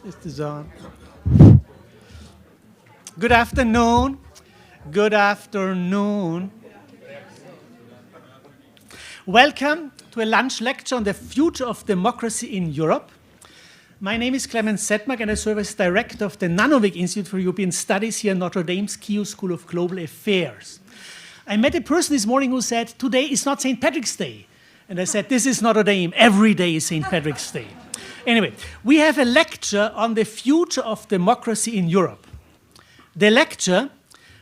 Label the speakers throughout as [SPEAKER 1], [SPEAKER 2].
[SPEAKER 1] Is this on? Good afternoon. Good afternoon. Welcome to a lunch lecture on the future of democracy in Europe. My name is Clemens Sedmak and I serve as director of the Nanovic Institute for European Studies here at Notre Dame's Keough School of Global Affairs. I met a person this morning who said, today is not St. Patrick's Day. And I said, this is Notre Dame. Every day is St. Patrick's Day. Anyway, we have a lecture on the future of democracy in Europe. The lecture,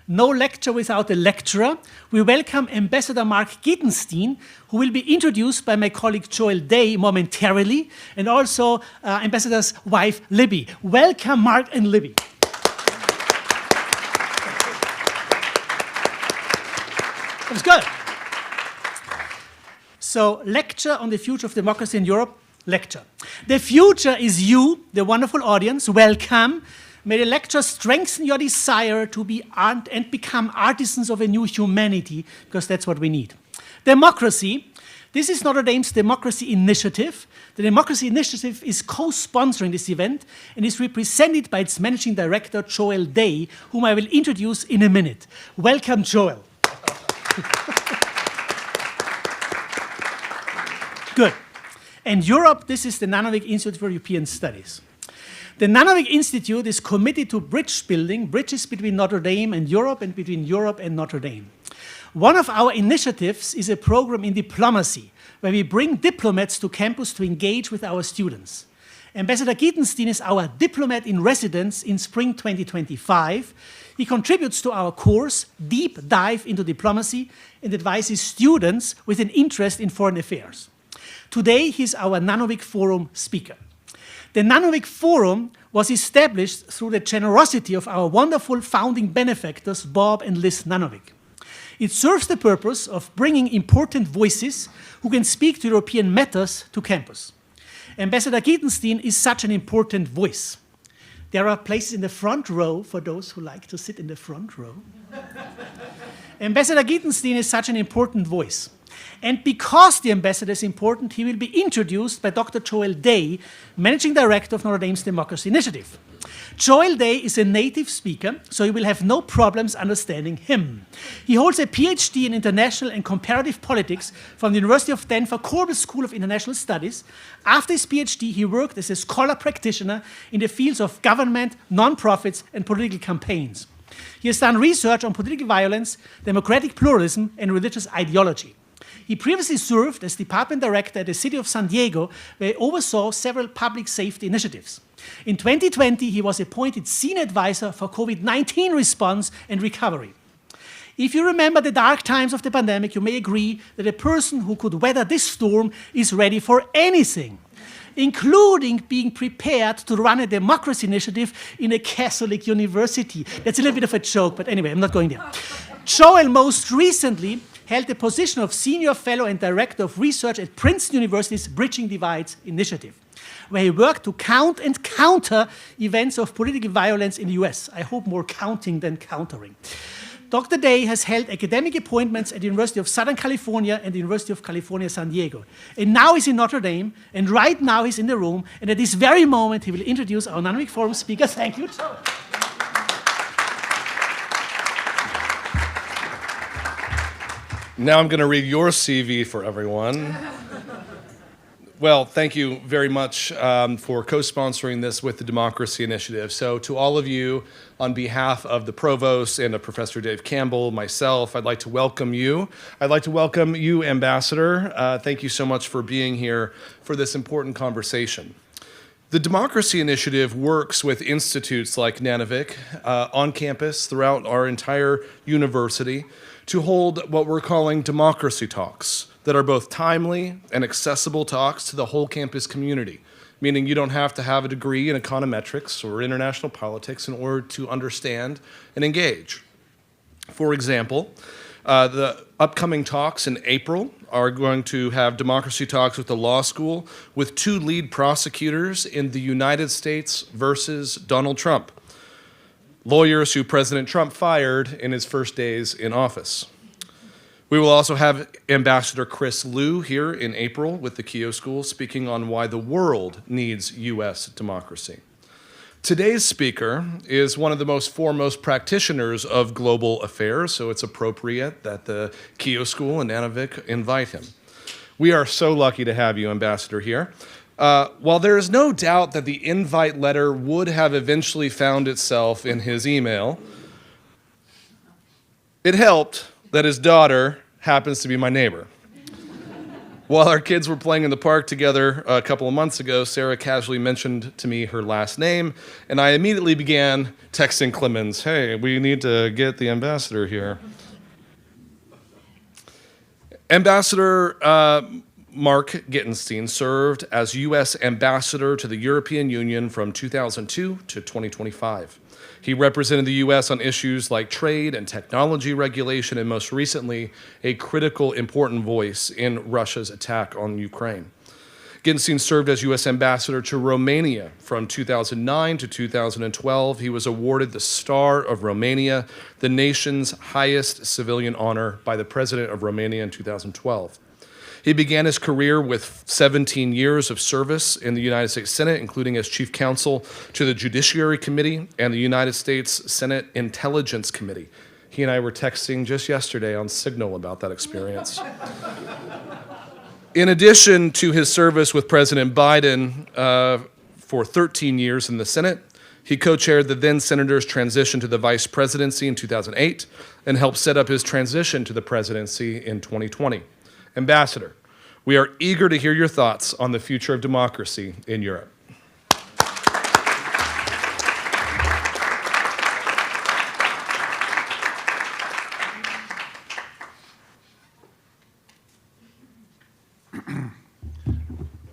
[SPEAKER 1] no lecture without a lecturer, we welcome Ambassador Mark Gitenstein, who will be introduced by my colleague Joel Day momentarily, and also Ambassador's wife, Libby. Welcome, Mark and Libby. That was good. So, lecture on the future of democracy in Europe, lecture. The future is you, the wonderful audience. Welcome. May the lecture strengthen your desire to be and become artisans of a new humanity, because that's what we need. Democracy. This is Notre Dame's Democracy Initiative. The Democracy Initiative is co-sponsoring this event and is represented by its managing director, Joel Day, whom I will introduce in a minute. Welcome, Joel. Good. And Europe, this is the Nanovic Institute for European Studies. The Nanovic Institute is committed to bridge building, bridges between Notre Dame and Europe and between Europe and Notre Dame. One of our initiatives is a program in diplomacy, where we bring diplomats to campus to engage with our students. Ambassador Gitenstein is our diplomat in residence in spring 2025. He contributes to our course, Deep Dive into Diplomacy, and advises students with an interest in foreign affairs. Today, he's our Nanovic Forum speaker. The Nanovic Forum was established through the generosity of our wonderful founding benefactors, Bob and Liz Nanovic. It serves the purpose of bringing important voices who can speak to European matters to campus. Ambassador Gitenstein is such an important voice. There are places in the front row for those who like to sit in the front row. Ambassador Gitenstein is such an important voice. And because the ambassador is important, he will be introduced by Dr. Joel Day, Managing Director of Notre Dame's Democracy Initiative. Joel Day is a native speaker, so you will have no problems understanding him. He holds a PhD in International and Comparative Politics from the University of Denver Corbett School of International Studies. After his PhD, he worked as a scholar practitioner in the fields of government, nonprofits, and political campaigns. He has done research on political violence, democratic pluralism, and religious ideology. He previously served as department director at the city of San Diego, where he oversaw several public safety initiatives. In 2020, he was appointed senior advisor for COVID-19 response and recovery. If you remember the dark times of the pandemic, you may agree that a person who could weather this storm is ready for anything, including being prepared to run a democracy initiative in a Catholic university. That's a little bit of a joke, but anyway, I'm not going there. Joel most recently held the position of Senior Fellow and Director of Research at Princeton University's Bridging Divides Initiative, where he worked to count and counter events of political violence in the US. I hope more counting than countering. Dr. Day has held academic appointments at the University of Southern California and the University of California, San Diego. And now he's in Notre Dame, and right now he's in the room, and at this very moment he will introduce our Nanovic Forum speaker. Thank you, Joel.
[SPEAKER 2] Now I'm going to read your CV for everyone. Well, thank you very much for co-sponsoring this with the Democracy Initiative. So to all of you, on behalf of the Provost and of Professor Dave Campbell, myself, I'd like to welcome you. I'd like to welcome you, Ambassador. Thank you so much for being here for this important conversation. The Democracy Initiative works with institutes like Nanovic on campus throughout our entire university to hold what we're calling democracy talks that are both timely and accessible talks to the whole campus community, meaning you don't have to have a degree in econometrics or international politics in order to understand and engage. For example, the upcoming talks in April are going to have democracy talks with the law school with 2 lead prosecutors in the United States versus Donald Trump, lawyers who President Trump fired in his first days in office. We will also have Ambassador Chris Liu here in April with the Keough School speaking on why the world needs U.S. democracy. Today's speaker is one of the most foremost practitioners of global affairs, so it's appropriate that the Keough School and Nanovic invite him. We are so lucky to have you, Ambassador, here. While there is no doubt that the invite letter would have eventually found itself in his email, it helped that his daughter happens to be my neighbor. While our kids were playing in the park together a couple of months ago, Sarah casually mentioned to me her last name, and I immediately began texting Clemens, hey, we need to get the ambassador here. Ambassador Mark Gitenstein served as U.S. ambassador to the European Union from 2002 to 2025. He represented the U.S. on issues like trade and technology regulation, and most recently, a critical, important voice in Russia's attack on Ukraine. Gitenstein served as U.S. ambassador to Romania from 2009 to 2012. He was awarded the Star of Romania, the nation's highest civilian honor, by the President of Romania in 2012. He began his career with 17 years of service in the United States Senate, including as chief counsel to the Judiciary Committee and the United States Senate Intelligence Committee. He and I were texting just yesterday on Signal about that experience. In addition to his service with President Biden for 13 years in the Senate, he co-chaired the then senator's transition to the vice presidency in 2008 and helped set up his transition to the presidency in 2020. Ambassador, we are eager to hear your thoughts on the future of democracy in Europe.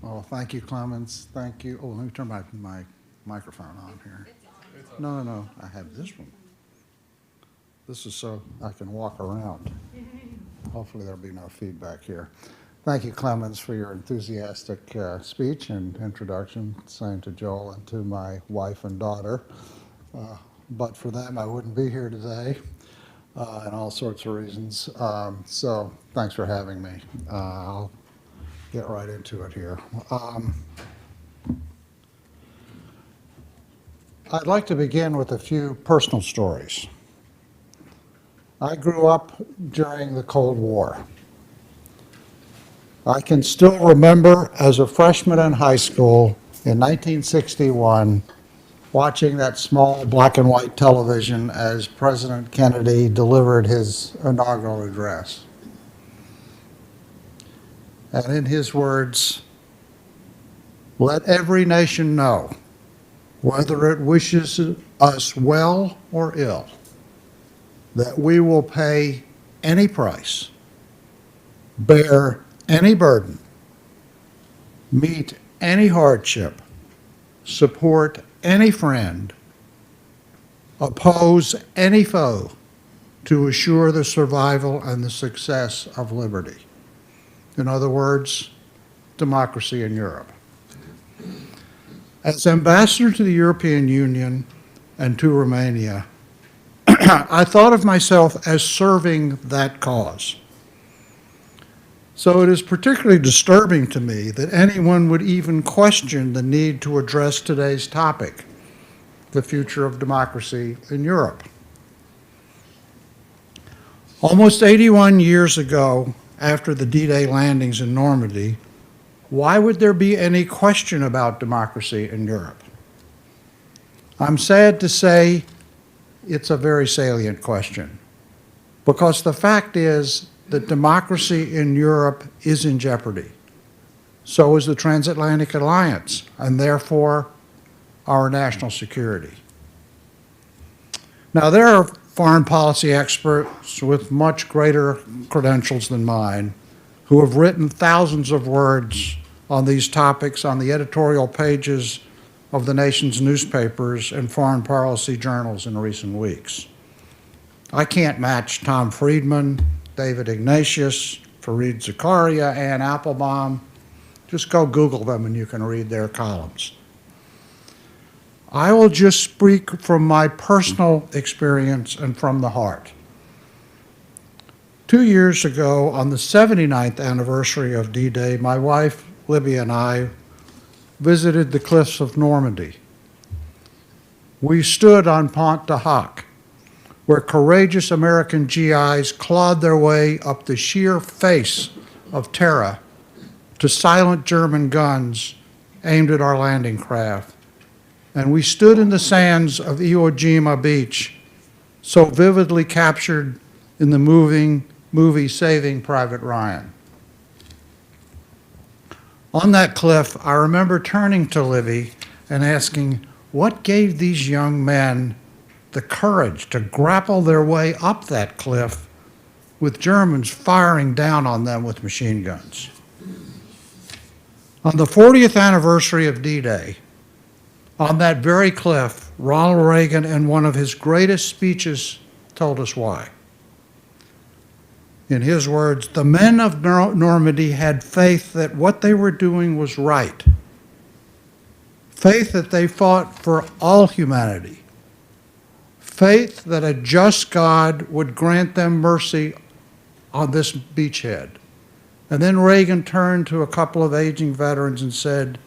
[SPEAKER 3] Well, thank you, Clemens. Thank you. Oh, let me turn my microphone on here. No, I have this one. This is so I can walk around. Hopefully there'll be no feedback here. Thank you, Clemens, for your enthusiastic speech and introduction. Same to Joel and to my wife and daughter. But for them, I wouldn't be here today, and all sorts of reasons. So thanks for having me. I'll get right into it here. I'd like to begin with a few personal stories. I grew up during the Cold War. I can still remember as a freshman in high school in 1961 watching that small black and white television as President Kennedy delivered his inaugural address. And in his words, "Let every nation know, whether it wishes us well or ill, that we will pay any price, bear any burden, meet any hardship, support any friend, oppose any foe to assure the survival and the success of liberty." In other words, democracy in Europe. As ambassador to the European Union and to Romania, I thought of myself as serving that cause. So it is particularly disturbing to me that anyone would even question the need to address today's topic, the future of democracy in Europe. Almost 81 years ago, after the D-Day landings in Normandy, why would there be any question about democracy in Europe? I'm sad to say it's a very salient question, because the fact is that democracy in Europe is in jeopardy. So is the transatlantic alliance, and therefore our national security. Now, there are foreign policy experts with much greater credentials than mine who have written thousands of words on these topics on the editorial pages of the nation's newspapers and foreign policy journals in recent weeks. I can't match Tom Friedman, David Ignatius, Fareed Zakaria, Ann Applebaum. Just go Google them and you can read their columns. I will just speak from my personal experience and from the heart. 2 years ago, on the 79th anniversary of D-Day, my wife, Libby, and I visited the cliffs of Normandy. We stood on Pont de Hoc, where courageous American GIs clawed their way up the sheer face of terror to silent German guns aimed at our landing craft. And we stood in the sands of Iwo Jima Beach, so vividly captured in the movie Saving Private Ryan. On that cliff, I remember turning to Livy and asking, what gave these young men the courage to grapple their way up that cliff with Germans firing down on them with machine guns? On the 40th anniversary of D-Day, on that very cliff, Ronald Reagan, in one of his greatest speeches, told us why. In his words, the men of Normandy had faith that what they were doing was right, faith that they fought for all humanity, faith that a just God would grant them mercy on this beachhead. And then Reagan turned to a couple of aging veterans and said,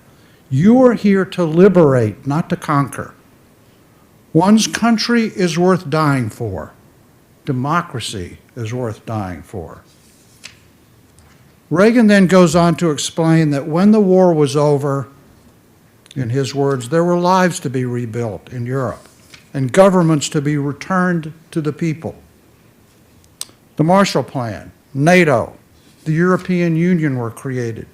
[SPEAKER 3] you are here to liberate, not to conquer. One's country is worth dying for. Democracy is worth dying for. Reagan then goes on to explain that when the war was over, in his words, there were lives to be rebuilt in Europe and governments to be returned to the people. The Marshall Plan, NATO, the European Union were created.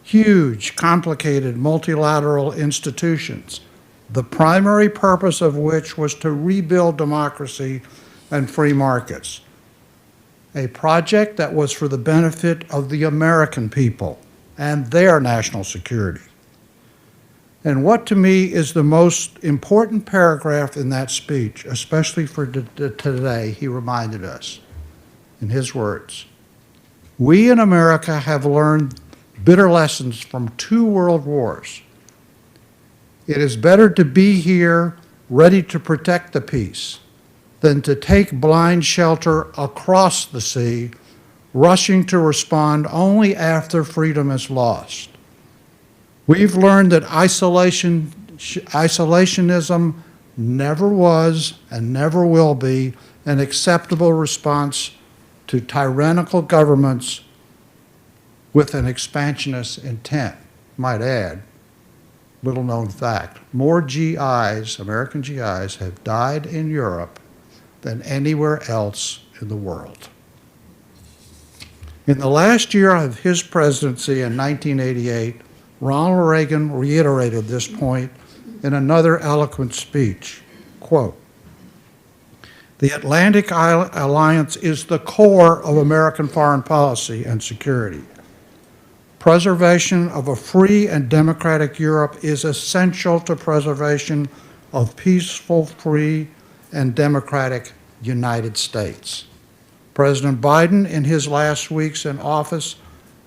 [SPEAKER 3] Huge, complicated, multilateral institutions, the primary purpose of which was to rebuild democracy and free markets. A project that was for the benefit of the American people and their national security. And what to me is the most important paragraph in that speech, especially for today, he reminded us, in his words, we in America have learned bitter lessons from 2 world wars. It is better to be here, ready to protect the peace, than to take blind shelter across the sea, rushing to respond only after freedom is lost. We've learned that isolationism never was and never will be an acceptable response to tyrannical governments with an expansionist intent. Might add, little known fact, more GIs, American GIs, have died in Europe than anywhere else in the world. In the last year of his presidency in 1988, Ronald Reagan reiterated this point in another eloquent speech. Quote, the Atlantic Alliance is the core of American foreign policy and security. Preservation of a free and democratic Europe is essential to preservation of peaceful, free, and democratic United States. President Biden, in his last weeks in office,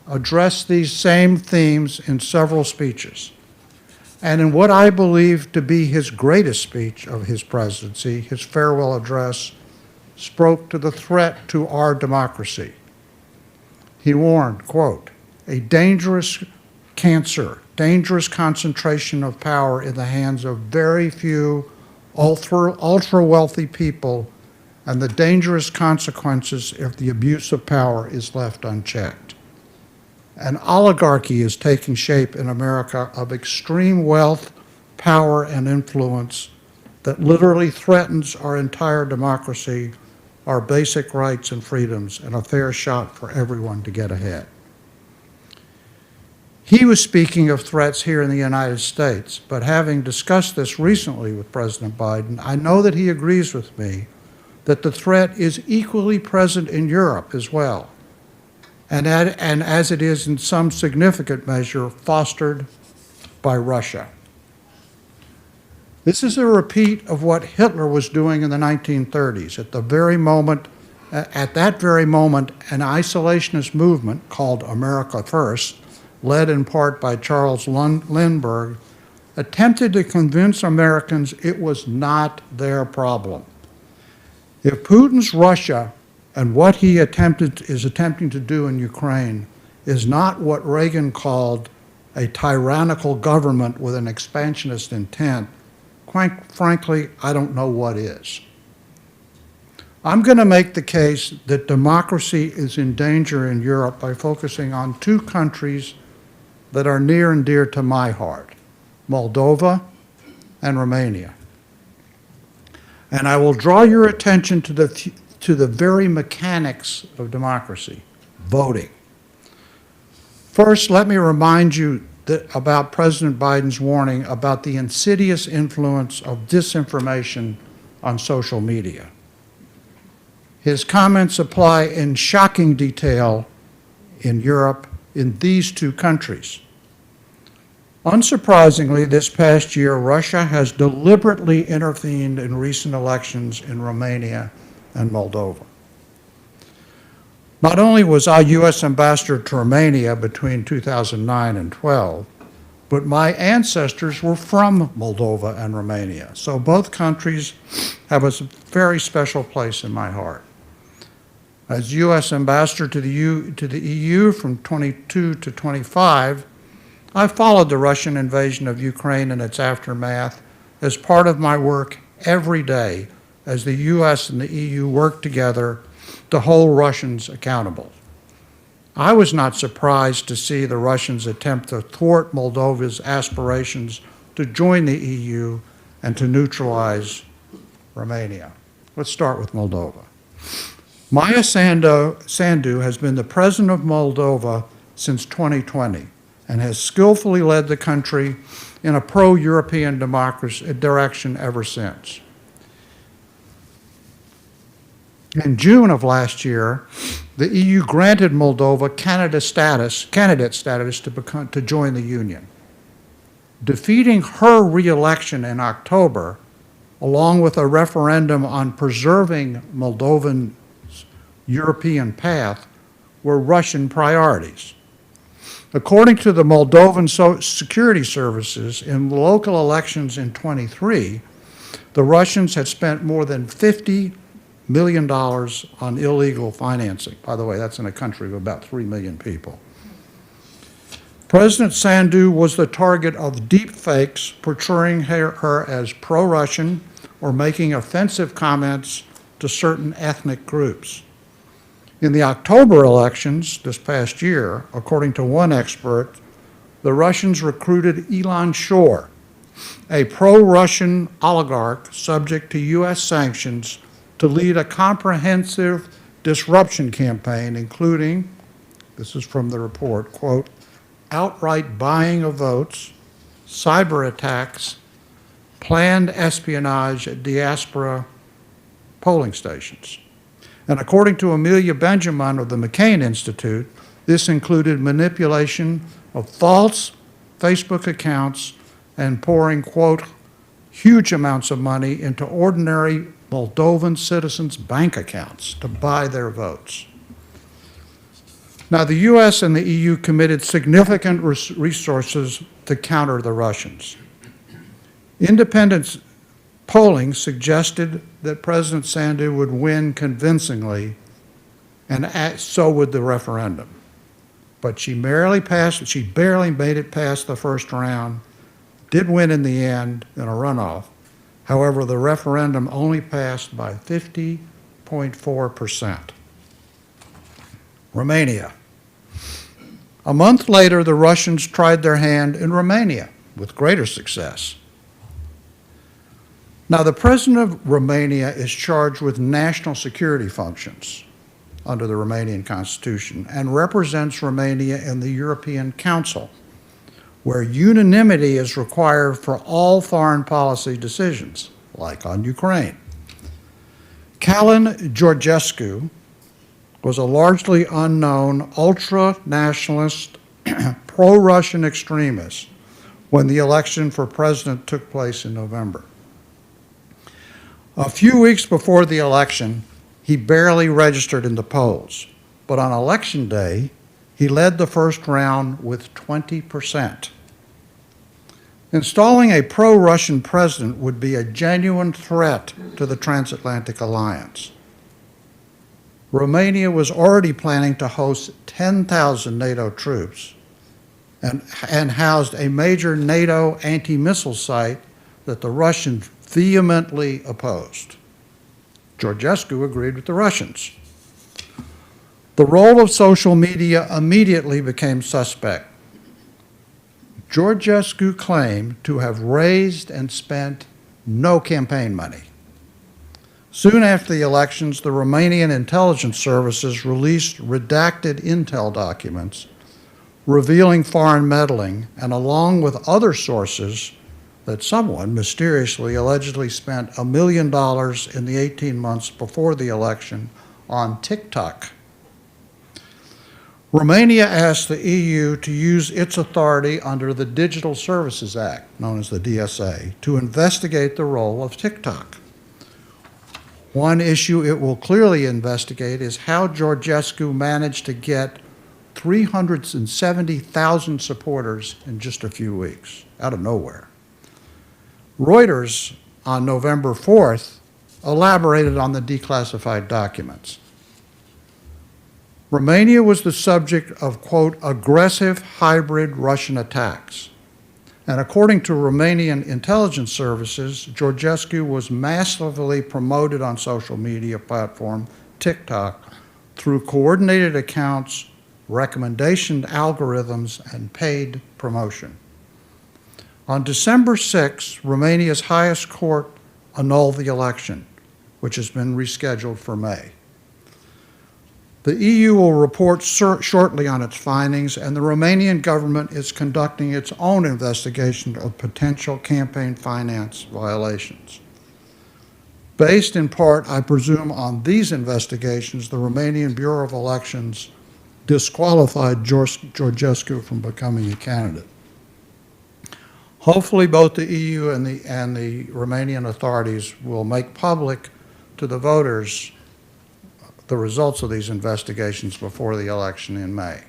[SPEAKER 3] addressed these same themes in several speeches. And in what I believe to be his greatest speech of his presidency, his farewell address, spoke to the threat to our democracy. He warned, quote, a dangerous cancer, dangerous concentration of power in the hands of very few ultra-wealthy people, and the dangerous consequences if the abuse of power is left unchecked. An oligarchy is taking shape in America of extreme wealth, power, and influence that literally threatens our entire democracy, our basic rights and freedoms, and a fair shot for everyone to get ahead. He was speaking of threats here in the United States, but having discussed this recently with President Biden, I know that he agrees with me that the threat is equally present in Europe as well, and as it is in some significant measure fostered by Russia. This is a repeat of what Hitler was doing in the 1930s. At that very moment, an isolationist movement called America First, led in part by Charles Lindbergh, attempted to convince Americans it was not their problem. If Putin's Russia and what he is attempting to do in Ukraine is not what Reagan called a tyrannical government with an expansionist intent, quite frankly, I don't know what is. I'm going to make the case that democracy is in danger in Europe by focusing on two countries that are near and dear to my heart, Moldova and Romania. And I will draw your attention to the very mechanics of democracy, voting. First, let me remind you about President Biden's warning about the insidious influence of disinformation on social media. His comments apply in shocking detail in Europe in these two countries. Unsurprisingly, this past year, Russia has deliberately intervened in recent elections in Romania and Moldova. Not only was I U.S. ambassador to Romania between 2009 and 12, but my ancestors were from Moldova and Romania. So both countries have a very special place in my heart. As U.S. ambassador to the EU from 22 to 25, I followed the Russian invasion of Ukraine and its aftermath as part of my work every day as the U.S. and the EU worked together to hold Russians accountable. I was not surprised to see the Russians attempt to thwart Moldova's aspirations to join the EU and to neutralize Romania. Let's start with Moldova. Maya Sandu has been the president of Moldova since 2020 and has skillfully led the country in a pro-European democracy direction ever since. In June of last year, the EU granted Moldova candidate status to join the Union. Defeating her re-election in October, along with a referendum on preserving Moldovan European path, were Russian priorities. According to the Moldovan security services, in local elections in 23, the Russians had spent more than $50 million on illegal financing. By the way, that's in a country of about 3 million people. President Sandu was the target of deep fakes portraying her as pro-Russian or making offensive comments to certain ethnic groups. In the October elections this past year, according to one expert, the Russians recruited Ilan Shor, a pro-Russian oligarch subject to U.S. sanctions, to lead a comprehensive disruption campaign, including, this is from the report, quote, outright buying of votes, cyber attacks, planned espionage at diaspora polling stations. And according to Amelia Benjamin of the McCain Institute, this included manipulation of false Facebook accounts and pouring, quote, huge amounts of money into ordinary Moldovan citizens' bank accounts to buy their votes. Now, the U.S. and the EU committed significant resources to counter the Russians. Independent polling suggested that President Sandu would win convincingly, and so would the referendum. But she barely made it past the first round, did win in the end in a runoff. However, the referendum only passed by 50.4%. Romania. A month later, the Russians tried their hand in Romania with greater success. Now, the president of Romania is charged with national security functions under the Romanian Constitution and represents Romania in the European Council, where unanimity is required for all foreign policy decisions, like on Ukraine. Calin Georgescu was a largely unknown ultra-nationalist, pro-Russian extremist when the election for president took place in November. A few weeks before the election, he barely registered in the polls, but on election day, he led the first round with 20%. Installing a pro-Russian president would be a genuine threat to the transatlantic alliance. Romania was already planning to host 10,000 NATO troops and housed a major NATO anti-missile site that the Russians vehemently opposed. Georgescu agreed with the Russians. The role of social media immediately became suspect. Georgescu claimed to have raised and spent no campaign money. Soon after the elections, the Romanian intelligence services released redacted intel documents revealing foreign meddling, and along with other sources, that someone mysteriously allegedly spent $1 million in the 18 months before the election on TikTok. Romania asked the EU to use its authority under the Digital Services Act, known as the DSA, to investigate the role of TikTok. One issue it will clearly investigate is how Georgescu managed to get 370,000 supporters in just a few weeks, out of nowhere. Reuters, on November 4th, elaborated on the declassified documents. Romania was the subject of, quote, aggressive hybrid Russian attacks. And according to Romanian intelligence services, Georgescu was massively promoted on social media platform TikTok through coordinated accounts, recommendation algorithms, and paid promotion. On December 6, Romania's highest court annulled the election, which has been rescheduled for May. The EU will report shortly on its findings, and the Romanian government is conducting its own investigation of potential campaign finance violations. Based in part, I presume, on these investigations, the Romanian Bureau of Elections disqualified Georgescu from becoming a candidate. Hopefully, both the EU and the Romanian authorities will make public to the voters the results of these investigations before the election in May.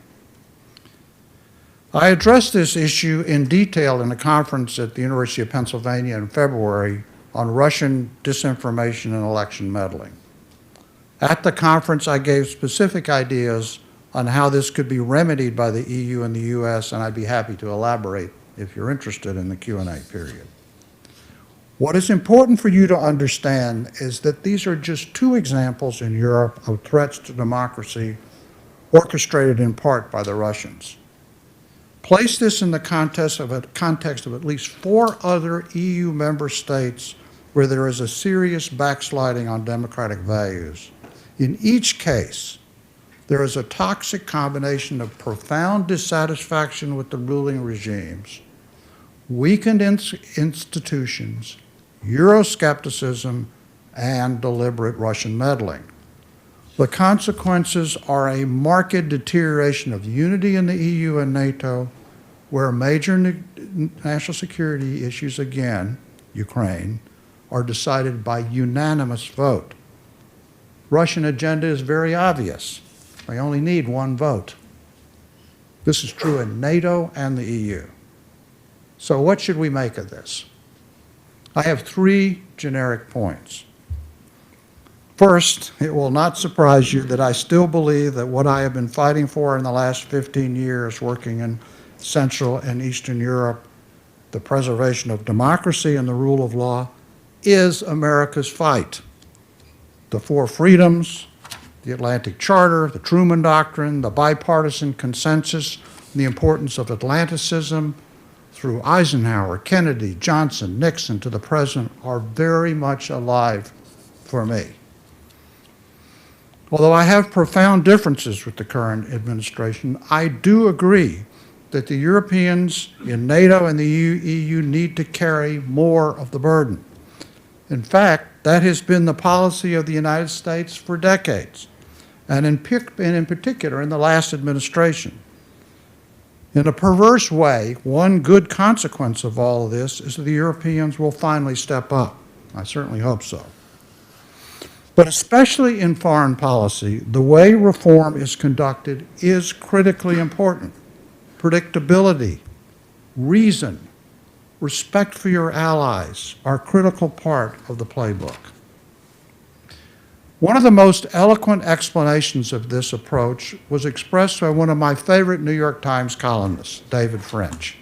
[SPEAKER 3] I addressed this issue in detail in a conference at the University of Pennsylvania in February on Russian disinformation and election meddling. At the conference, I gave specific ideas on how this could be remedied by the EU and the US, and I'd be happy to elaborate if you're interested in the Q&A period. What is important for you to understand is that these are just two examples in Europe of threats to democracy orchestrated in part by the Russians. Place this in the context of at least 4 other EU member states where there is a serious backsliding on democratic values. In each case, there is a toxic combination of profound dissatisfaction with the ruling regimes, weakened institutions, Euroscepticism, and deliberate Russian meddling. The consequences are a marked deterioration of unity in the EU and NATO, where major national security issues, again, Ukraine, are decided by unanimous vote. Russian agenda is very obvious. They only need one vote. This is true in NATO and the EU. So what should we make of this? I have 3 generic points. First, it will not surprise you that I still believe that what I have been fighting for in the last 15 years working in Central and Eastern Europe, the preservation of democracy and the rule of law, is America's fight. The 4 freedoms, the Atlantic Charter, the Truman Doctrine, the bipartisan consensus, the importance of Atlanticism, through Eisenhower, Kennedy, Johnson, Nixon to the present, are very much alive for me. Although I have profound differences with the current administration, I do agree that the Europeans in NATO and the EU need to carry more of the burden. In fact, that has been the policy of the United States for decades, and in particular in the last administration. In a perverse way, one good consequence of all of this is that the Europeans will finally step up. I certainly hope so. But especially in foreign policy, the way reform is conducted is critically important. Predictability, reason, respect for your allies are a critical part of the playbook. One of the most eloquent explanations of this approach was expressed by one of my favorite New York Times columnists, David French.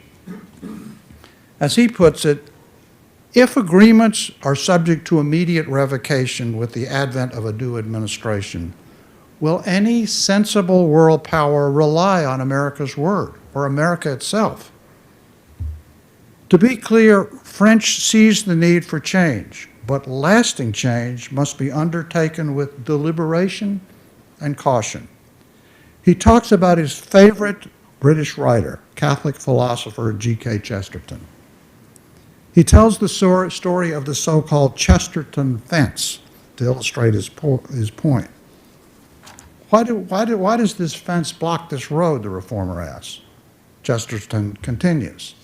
[SPEAKER 3] As he puts it, If agreements are subject to immediate revocation with the advent of a new administration, will any sensible world power rely on America's word or America itself? To be clear, French sees the need for change, but lasting change must be undertaken with deliberation and caution. He talks about his favorite British writer, Catholic philosopher G.K. Chesterton. He tells the story of the so-called Chesterton fence to illustrate his point. Why does this fence block this road, the reformer asks. Chesterton continues,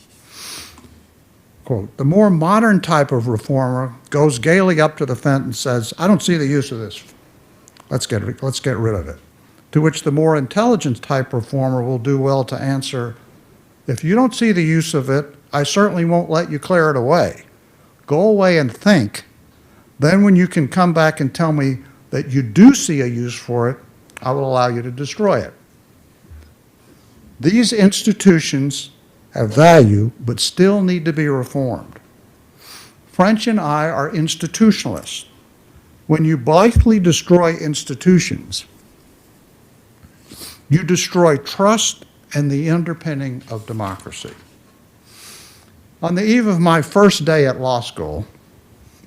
[SPEAKER 3] quote, "The more modern type of reformer goes gaily up to the fence and says, 'I don't see the use of this. Let's get rid of it.' To which the more intelligent type reformer will do well to answer, 'If you don't see the use of it, I certainly won't let you clear it away. Go away and think. Then when you can come back and tell me that you do see a use for it, I will allow you to destroy it.' These institutions have value, but still need to be reformed. French and I are institutionalists. When you blithely destroy institutions, you destroy trust and the underpinning of democracy. On the eve of my first day at law school,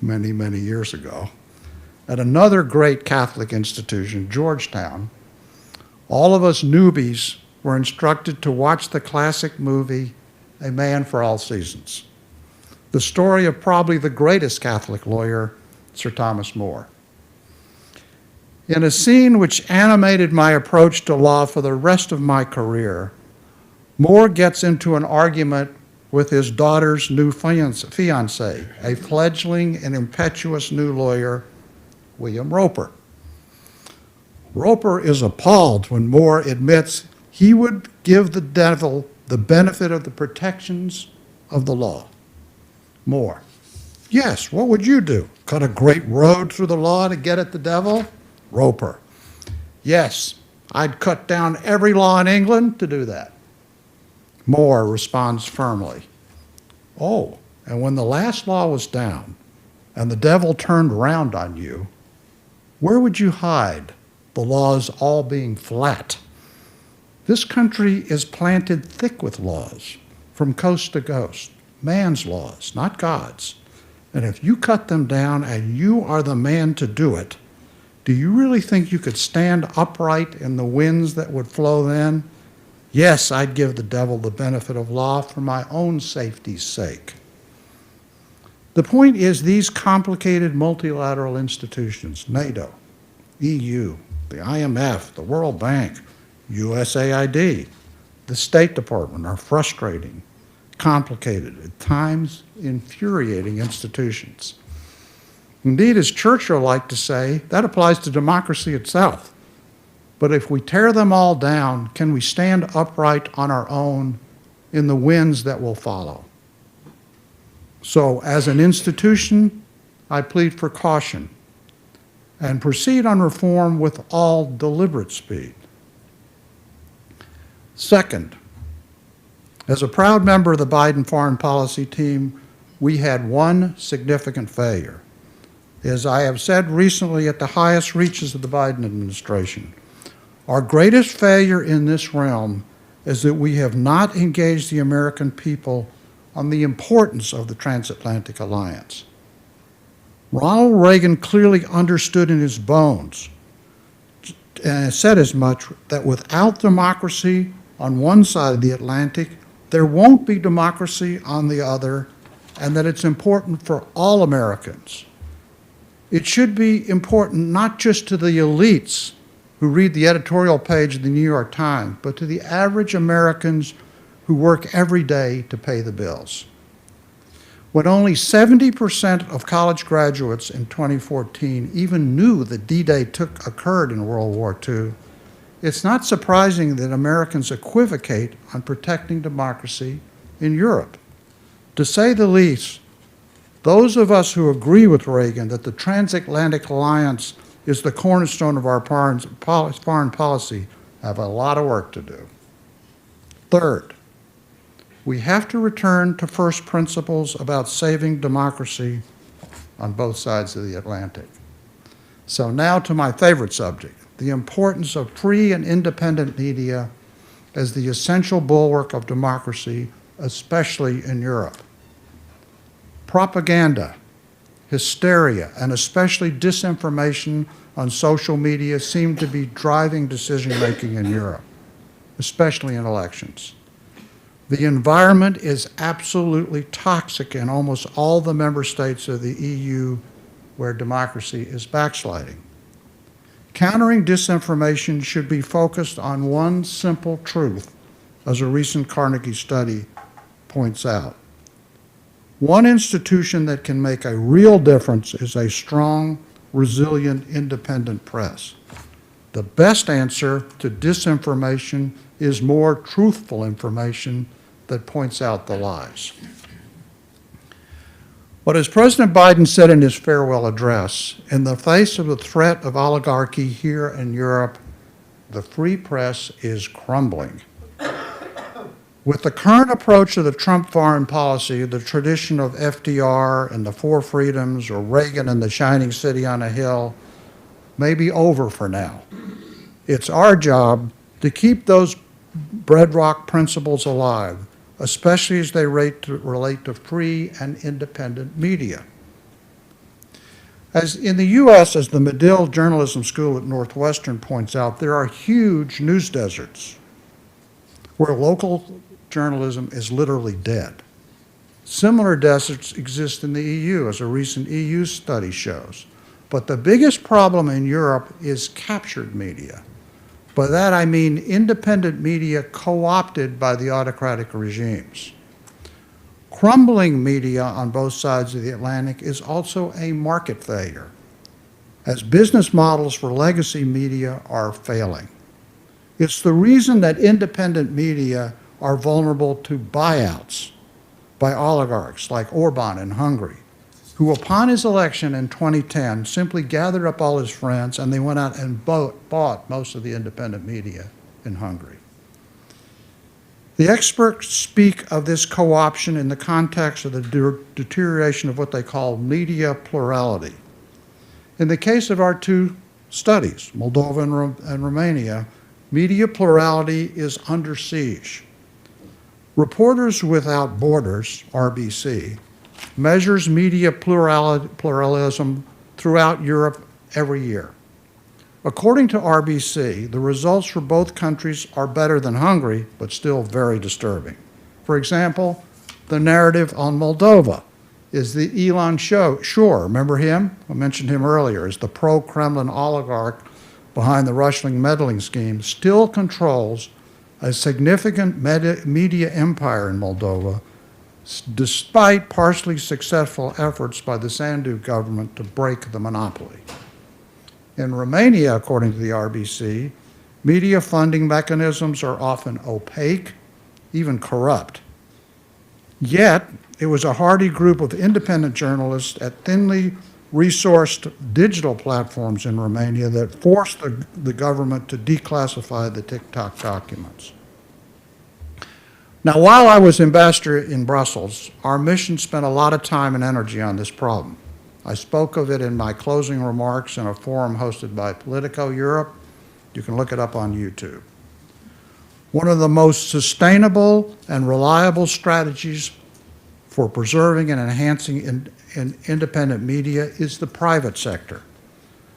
[SPEAKER 3] many, many years ago, at another great Catholic institution, Georgetown, all of us newbies were instructed to watch the classic movie, A Man for All Seasons, the story of probably the greatest Catholic lawyer, Sir Thomas More. In a scene which animated my approach to law for the rest of my career, More gets into an argument with his daughter's new fiancé, a fledgling and impetuous new lawyer, William Roper. Roper is appalled when More admits he would give the devil the benefit of the protections of the law. More: "Yes, what would you do? Cut a great road through the law to get at the devil?" Roper: "Yes, I'd cut down every law in England to do that." More responds firmly, "Oh, and when the last law was down and the devil turned around on you, where would you hide, the laws all being flat? This country is planted thick with laws, from coast to coast, man's laws, not God's. And if you cut them down and you are the man to do it, do you really think you could stand upright in the winds that would flow then? Yes, I'd give the devil the benefit of law for my own safety's sake." The point is, these complicated multilateral institutions, NATO, EU, the IMF, the World Bank, USAID, the State Department, are frustrating, complicated, at times infuriating institutions. Indeed, as Churchill liked to say, that applies to democracy itself. But if we tear them all down, can we stand upright on our own in the winds that will follow? So, as an institution, I plead for caution and proceed on reform with all deliberate speed. Second, as a proud member of the Biden foreign policy team, we had one significant failure. As I have said recently at the highest reaches of the Biden administration, our greatest failure in this realm is that we have not engaged the American people on the importance of the transatlantic alliance. Ronald Reagan clearly understood in his bones and said as much, that without democracy on one side of the Atlantic, there won't be democracy on the other, and that it's important for all Americans. It should be important not just to the elites who read the editorial page of the New York Times, but to the average Americans who work every day to pay the bills. When only 70% of college graduates in 2014 even knew that D-Day occurred in World War II, it's not surprising that Americans equivocate on protecting democracy in Europe. To say the least, those of us who agree with Reagan that the transatlantic alliance is the cornerstone of our foreign policy have a lot of work to do. Third, We have to return to first principles about saving democracy on both sides of the Atlantic. So now to my favorite subject, the importance of free and independent media as the essential bulwark of democracy, especially in Europe. Propaganda, hysteria, and especially disinformation on social media seem to be driving decision-making in Europe, especially in elections. The environment is absolutely toxic in almost all the member states of the EU where democracy is backsliding. Countering disinformation should be focused on one simple truth, as a recent Carnegie study points out. One institution that can make a real difference is a strong, resilient, independent press. The best answer to disinformation is more truthful information that points out the lies. But as President Biden said in his farewell address, in the face of the threat of oligarchy here in Europe, the free press is crumbling. With the current approach to the Trump foreign policy, the tradition of FDR and the Four Freedoms or Reagan and the shining city on a hill may be over for now. It's our job to keep those bedrock principles alive, especially as they relate to free and independent media. As in the U.S., as the Medill Journalism School at Northwestern points out, there are huge news deserts where local journalism is literally dead. Similar deserts exist in the EU, as a recent EU study shows. But the biggest problem in Europe is captured media. By that I mean independent media co-opted by the autocratic regimes. Crumbling media on both sides of the Atlantic is also a market failure, as business models for legacy media are failing. It's the reason that independent media are vulnerable to buyouts by oligarchs like Orban in Hungary, who upon his election in 2010 simply gathered up all his friends and they went out and bought most of the independent media in Hungary. The experts speak of this co-option in the context of the deterioration of what they call media plurality. In the case of our two studies, Moldova and Romania, media plurality is under siege. Reporters Without Borders, RBC, measures media pluralism throughout Europe every year. According to RBC, the results for both countries are better than Hungary, but still very disturbing. For example, the narrative on Moldova is the Ilan Shor, remember him? I mentioned him earlier, is the pro-Kremlin oligarch behind the Russian meddling scheme, still controls a significant media empire in Moldova, despite partially successful efforts by the Sandu government to break the monopoly. In Romania, according to the RBC, media funding mechanisms are often opaque, even corrupt. Yet, it was a hardy group of independent journalists at thinly resourced digital platforms in Romania that forced the government to declassify the TikTok documents. Now, while I was ambassador in Brussels, our mission spent a lot of time and energy on this problem. I spoke of it in my closing remarks in a forum hosted by Politico Europe. You can look it up on YouTube. One of the most sustainable and reliable strategies for preserving and enhancing independent media is the private sector.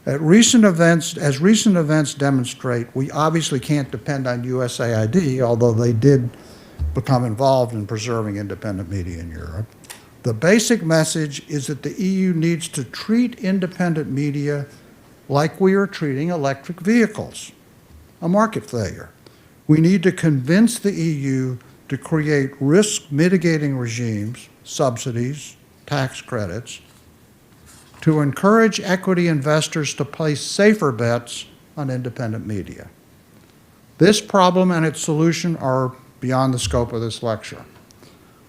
[SPEAKER 3] As recent events demonstrate, we obviously can't depend on USAID, although they did become involved in preserving independent media in Europe. The basic message is that the EU needs to treat independent media like we are treating electric vehicles, a market failure. We need to convince the EU to create risk mitigating regimes, subsidies, tax credits, to encourage equity investors to place safer bets on independent media. This problem and its solution are beyond the scope of this lecture,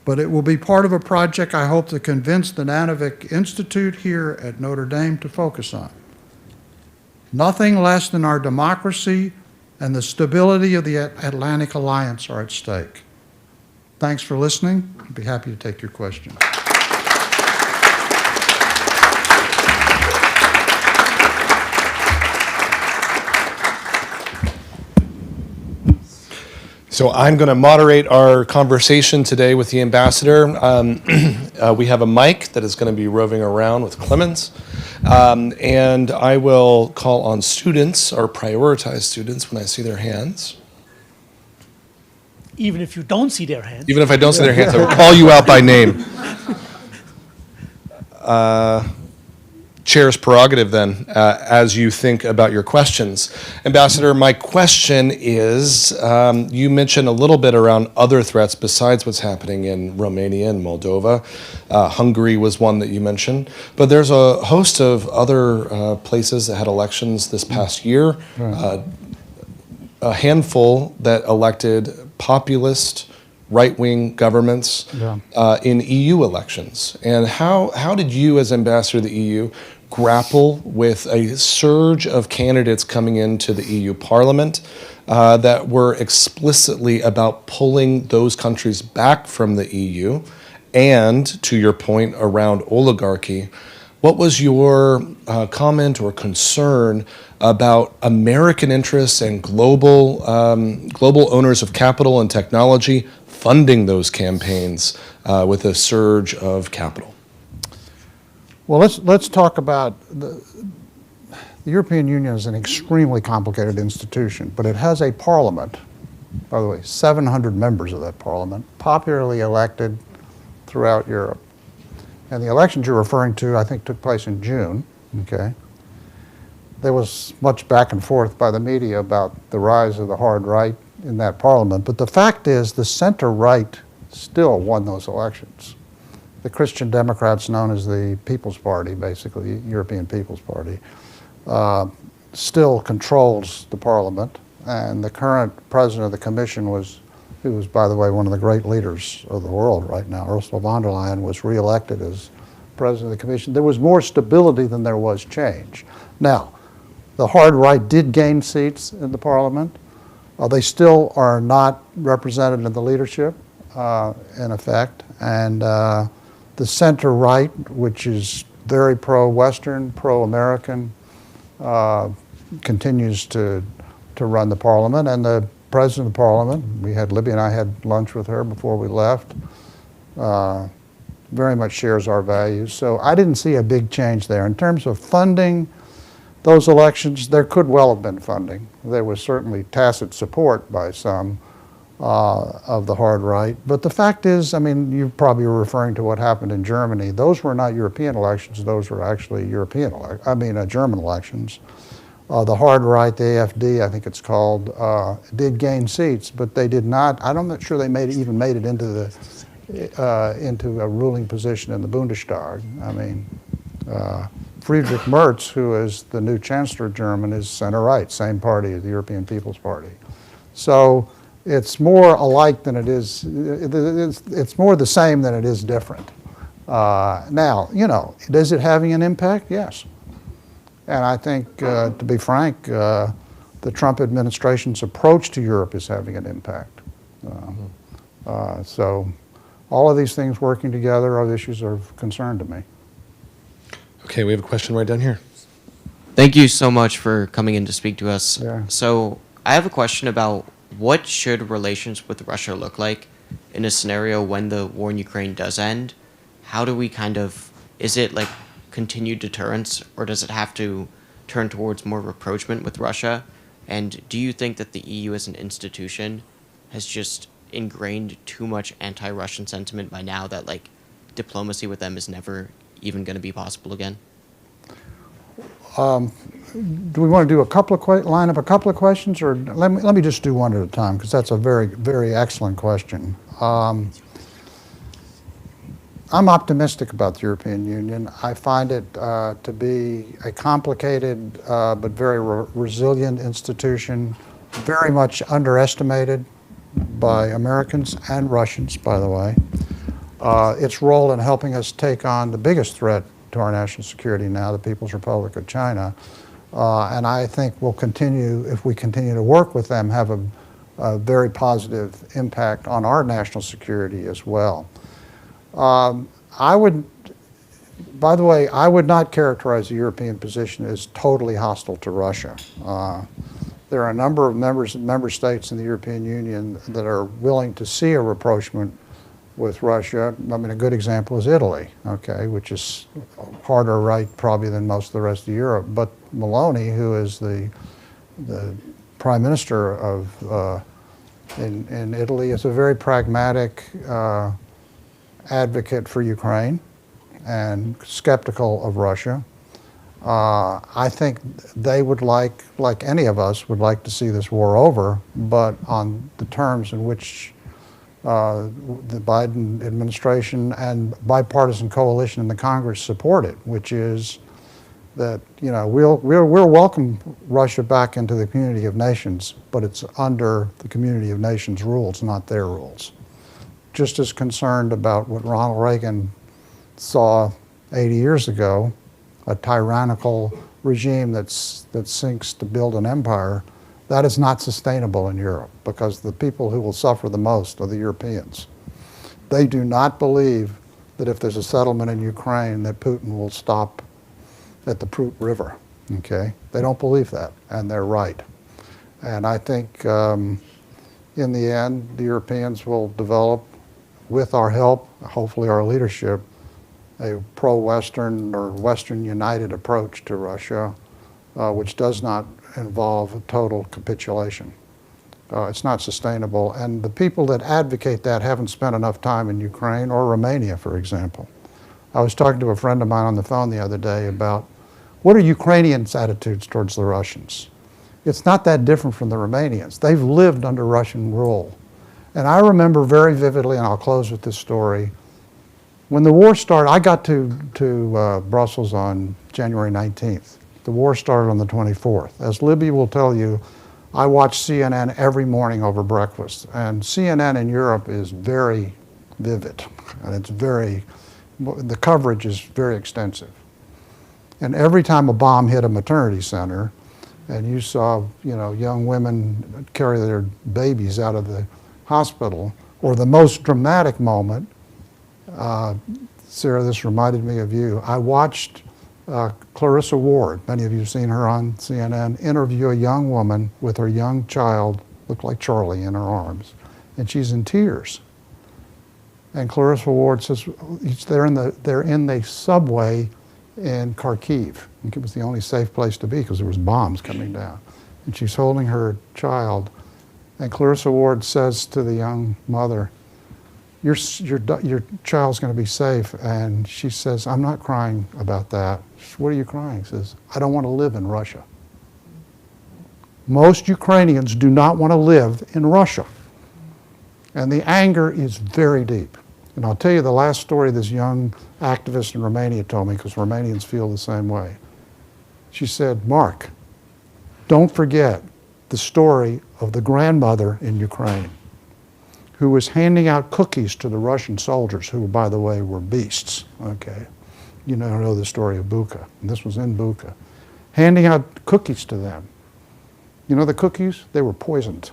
[SPEAKER 3] but it will be part of a project I hope to convince the Nanovic Institute here at Notre Dame to focus on. Nothing less than our democracy and the stability of the Atlantic Alliance are at stake. Thanks for listening. I'd be happy to take your questions.
[SPEAKER 2] So I'm going to moderate our conversation today with the ambassador. We have a mic that is going to be roving around with Clemens. And I will call on students or prioritize students when I see their hands.
[SPEAKER 1] Even if you don't see their hands.
[SPEAKER 2] Even if I don't see their hands, I will call you out by name. Chair's prerogative then, as you think about your questions. Ambassador, my question is, you mentioned a little bit around other threats besides what's happening in Romania and Moldova. Hungary was one that you mentioned, but there's a host of other places that had elections this past year.
[SPEAKER 3] Right.
[SPEAKER 2] A handful that elected populist right-wing governments in EU elections. And how did you, as ambassador of the EU, grapple with a surge of candidates coming into the EU Parliament that were explicitly about pulling those countries back from the EU? And to your point around oligarchy, what was your comment or concern about American interests and global owners of capital and technology funding those campaigns with a surge of capital?
[SPEAKER 3] Well, let's talk about the European Union is an extremely complicated institution, but it has a parliament, by the way, 700 members of that parliament, popularly elected throughout Europe. And the elections you're referring to, I think, took place in June, okay? There was much back and forth by the media about the rise of the hard right in that parliament, but the fact is the center-right still won those elections. The Christian Democrats, known as the People's Party, basically, European People's Party, still controls the parliament, and the current president of the commission who was, by the way, one of the great leaders of the world right now, Ursula von der Leyen, was reelected as president of the commission. There was more stability than there was change. Now, the hard right did gain seats in the parliament. They still are not represented in the leadership, in effect, and the center-right, which is very pro-Western, pro-American, continues to run the parliament. And the president of the parliament, Libby and I had lunch with her before we left, very much shares our values. So I didn't see a big change there. In terms of funding those elections, there could well have been funding. There was certainly tacit support by some of the hard right. But the fact is, I mean, you probably were referring to what happened in Germany. Those were not European elections. Those were actually German elections. The hard right, the AfD, I think it's called, did gain seats, but they did not. I'm not sure they even made it into a ruling position in the Bundestag. I mean, Friedrich Merz, who is the new Chancellor of Germany, is center-right, same party as the European People's Party. So it's more alike than it is, it's more the same than it is different. Now, you know, is it having an impact? Yes. And I think, to be frank, the Trump administration's approach to Europe is having an impact. So all of these things working together are issues of concern to me.
[SPEAKER 2] Okay, we have a question right down here.
[SPEAKER 4] Thank you so much for coming in to speak to us.
[SPEAKER 3] Yeah.
[SPEAKER 4] So I have a question about what should relations with Russia look like in a scenario when the war in Ukraine does end? How do we is it like continued deterrence, or does it have to turn towards more rapprochement with Russia? And do you think that the EU as an institution has just ingrained too much anti-Russian sentiment by now that like diplomacy with them is never even going to be possible again?
[SPEAKER 3] Do we want to do line up a couple of questions, or let me just do one at a time, because that's a very, very excellent question. I'm optimistic about the European Union. I find it to be a complicated but very resilient institution, very much underestimated by Americans and Russians, by the way. Its role in helping us take on the biggest threat to our national security now, the People's Republic of China. And I think we'll continue, if we continue to work with them, have a very positive impact on our national security as well. By the way, I would not characterize the European position as totally hostile to Russia. There are a number of member states in the European Union that are willing to see a rapprochement with Russia. I mean, a good example is Italy, okay, which is harder right probably than most of the rest of Europe. But Meloni, who is the prime minister of in Italy, is a very pragmatic advocate for Ukraine and skeptical of Russia. I think they would like any of us, would like to see this war over, but on the terms in which the Biden administration and bipartisan coalition in the Congress support it, which is that, you know, we'll welcome Russia back into the community of nations, but it's under the community of nations rules, not their rules. Just as concerned about what Ronald Reagan saw 80 years ago, a tyrannical regime that sinks to build an empire. That is not sustainable in Europe, because the people who will suffer the most are the Europeans. They do not believe that if there's a settlement in Ukraine that Putin will stop at the Prut River, okay? They don't believe that, and they're right. And I think in the end, the Europeans will develop, with our help, hopefully our leadership, a pro-Western or Western united approach to Russia, which does not involve a total capitulation. It's not sustainable, and the people that advocate that haven't spent enough time in Ukraine or Romania, for example. I was talking to a friend of mine on the phone the other day about what are Ukrainians' attitudes towards the Russians. It's not that different from the Romanians. They've lived under Russian rule. And I remember very vividly, and I'll close with this story, when the war started, I got to Brussels on January 19th. The war started on the 24th. As Libby will tell you, I watch CNN every morning over breakfast. And CNN in Europe is very vivid. And the coverage is very extensive. And every time a bomb hit a maternity center, and you saw, you know, young women carry their babies out of the hospital, or the most dramatic moment, Sarah, this reminded me of you. I watched Clarissa Ward, many of you have seen her on CNN, interview a young woman with her young child, looked like Charlie, in her arms, and she's in tears. And Clarissa Ward says, they're in the subway in Kharkiv. I think it was the only safe place to be because there was bombs coming down. And she's holding her child, and Clarissa Ward says to the young mother, your child's going to be safe. And she says, I'm not crying about that. She says, what are you crying? She says, I don't want to live in Russia. Most Ukrainians do not want to live in Russia. And the anger is very deep. And I'll tell you the last story this young activist in Romania told me, because Romanians feel the same way. She said, Mark, don't forget the story of the grandmother in Ukraine who was handing out cookies to the Russian soldiers, who, by the way, were beasts, okay? You know the story of Bucha, and this was in Bucha. Handing out cookies to them. You know the cookies? They were poisoned.